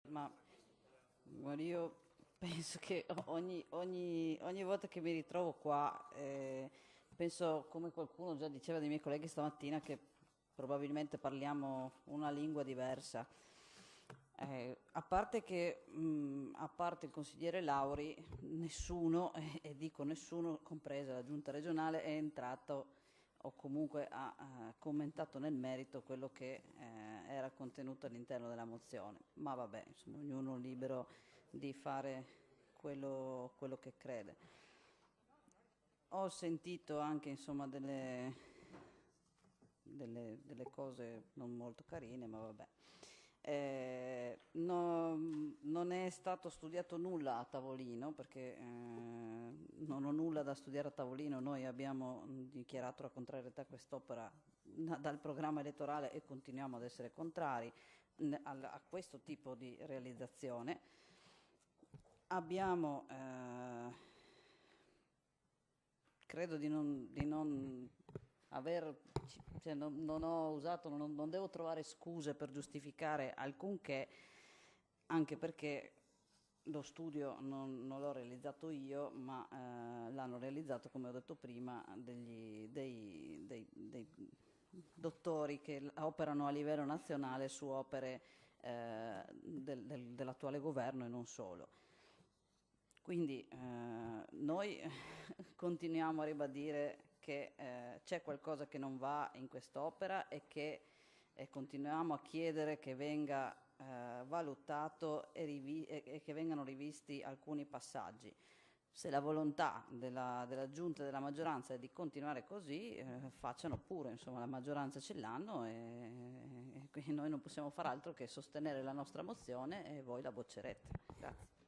Ma guarda, io penso che ogni volta che mi ritrovo qua, penso, come qualcuno già diceva dei miei colleghi stamattina, che probabilmente parliamo una lingua diversa. A parte che, a parte il consigliere Lauri, nessuno, e dico nessuno, compresa la giunta regionale, è entrato o comunque ha commentato nel merito quello che era contenuto all'interno della mozione. Ma vabbè, insomma, ognuno è libero di fare quello che crede. Ho sentito anche, insomma, delle cose non molto carine, ma vabbè. Non è stato studiato nulla a tavolino perché non ho nulla da studiare a tavolino. Noi abbiamo dichiarato la contrarietà a quest'opera dal programma elettorale e continuiamo ad essere contrari a questo tipo di realizzazione. Abbiamo, credo di non aver, cioè non ho usato, non devo trovare scuse per giustificare alcunché, anche perché lo studio non l'ho realizzato io, ma l'hanno realizzato, come ho detto prima, dei dottori che operano a livello nazionale su opere dell'attuale governo e non solo. Quindi noi continuiamo a ribadire che c'è qualcosa che non va in quest'opera e che continuiamo a chiedere che venga valutato e che vengano rivisti alcuni passaggi. Se la volontà della Giunta e della maggioranza è di continuare così, facciano pure, insomma, la maggioranza ce l'hanno e quindi noi non possiamo far altro che sostenere la nostra mozione e voi la boccerete. Grazie.